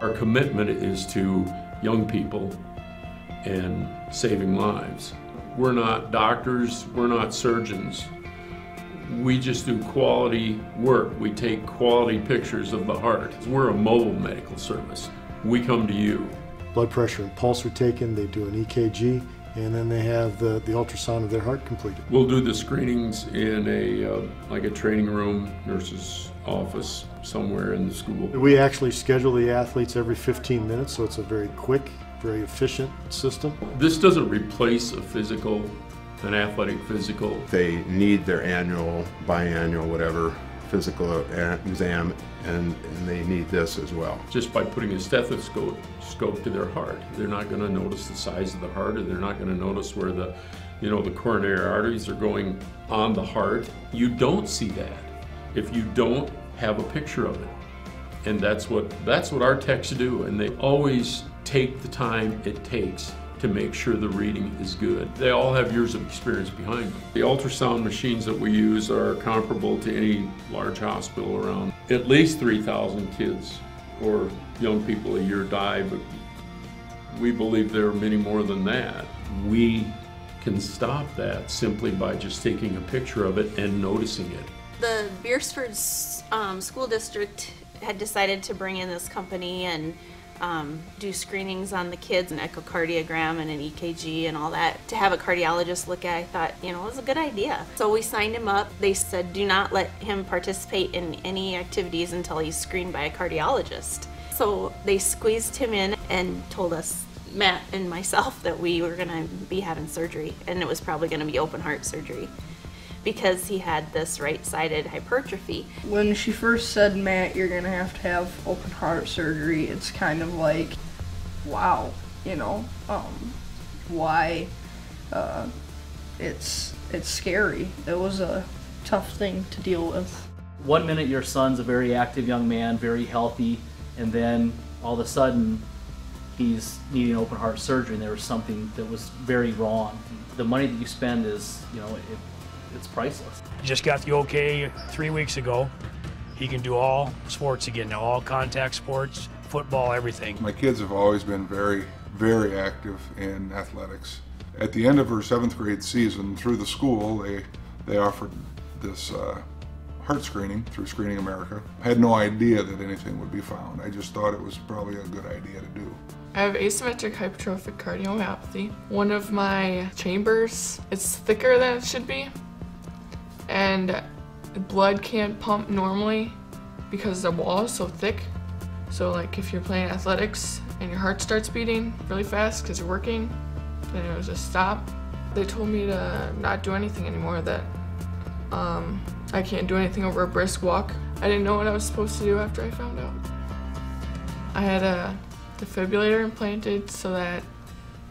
Our commitment is to young people and saving lives. We're not doctors, we're not surgeons. We just do quality work. We take quality pictures of the heart. We're a mobile medical service. We come to you. Blood pressure and pulse are taken, they do an EKG, and then they have the ultrasound of their heart completed. We'll do the screenings in like a training room, nurse's office, somewhere in the school. We actually schedule the athletes every 15 minutes, so it's a very quick, very efficient system. This doesn't replace an athletic physical. They need their annual, biannual, whatever, physical exam, and they need this as well. Just by putting a stethoscope to their heart, they're not going to notice the size of the heart, or they're not going to notice where the coronary arteries are going on the heart. You don't see that if you don't have a picture of it. And that's what our techs do, and they always take the time it takes to make sure the reading is good. They all have years of experience behind them. The ultrasound machines that we use are comparable to any large hospital around. At least 3,000 kids or young people a year die, but we believe there are many more than that. We can stop that simply by just taking a picture of it and noticing it. The Beersford School District had decided to bring in this company and do screenings on the kids, an echocardiogram and an EKG and all that, to have a cardiologist look at. I thought, it was a good idea. So we signed him up. They said, do not let him participate in any activities until he's screened by a cardiologist. So they squeezed him in and told us, Matt and myself, that we were going to be having surgery, and it was probably going to be open heart surgery, because he had this right-sided hypertrophy. When she first said, Matt, you're gonna have open heart surgery, it's kind of like, wow, why, it's scary. It was a tough thing to deal with. 1 minute your son's a very active young man, very healthy, and then all of a sudden he's needing open heart surgery, and there was something that was very wrong. The money that you spend is, it's priceless. He just got the okay 3 weeks ago. He can do all sports again now, all contact sports, football, everything. My kids have always been very, very active in athletics. At the end of her 7th grade season, through the school, they offered this heart screening through Screening America. I had no idea that anything would be found. I just thought it was probably a good idea to do. I have asymmetric hypertrophic cardiomyopathy. One of my chambers is thicker than it should be, and blood can't pump normally because the wall is so thick. So like if you're playing athletics and your heart starts beating really fast because you're working, then it will just stop. They told me to not do anything anymore, that I can't do anything over a brisk walk. I didn't know what I was supposed to do after I found out. I had a defibrillator implanted so that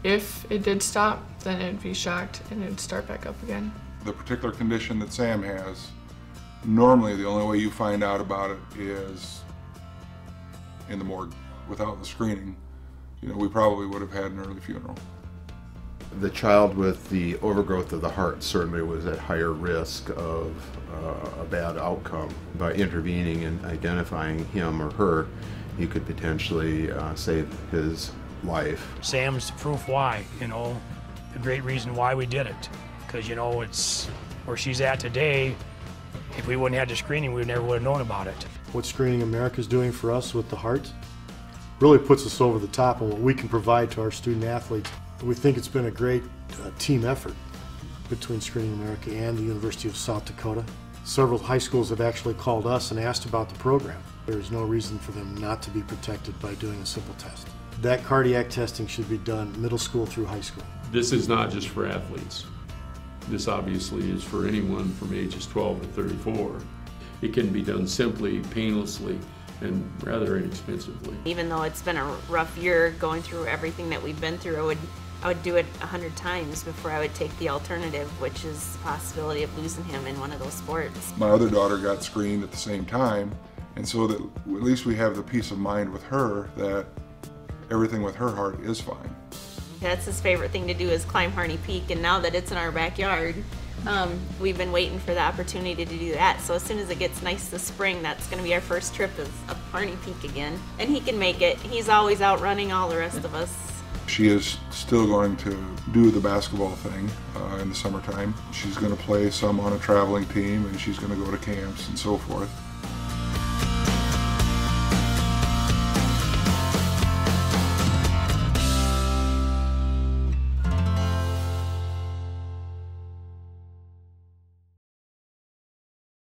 if it did stop, then it'd be shocked and it'd start back up again. The particular condition that Sam has, normally the only way you find out about it is in the morgue. Without the screening, we probably would have had an early funeral. The child with the overgrowth of the heart certainly was at higher risk of a bad outcome. By intervening and identifying him or her, you could potentially save his life. Sam's proof why, the great reason why we did it. Because, it's where she's at today. If we wouldn't have the screening, we never would have known about it. What Screening America is doing for us with the heart really puts us over the top on what we can provide to our student athletes. We think it's been a great team effort between Screening America and the University of South Dakota. Several high schools have actually called us and asked about the program. There's no reason for them not to be protected by doing a simple test. That cardiac testing should be done middle school through high school. This is not just for athletes. This obviously is for anyone from ages 12 to 34. It can be done simply, painlessly, and rather inexpensively. Even though it's been a rough year going through everything that we've been through, I would do it 100 times before I would take the alternative, which is the possibility of losing him in one of those sports. My other daughter got screened at the same time, and so that at least we have the peace of mind with her that everything with her heart is fine. That's his favorite thing to do, is climb Harney Peak, and now that it's in our backyard, we've been waiting for the opportunity to do that. So as soon as it gets nice this spring, that's going to be our first trip is up Harney Peak again. And he can make it. He's always out running all the rest of us. She is still going to do the basketball thing in the summertime. She's going to play some on a traveling team, and she's going to go to camps and so forth.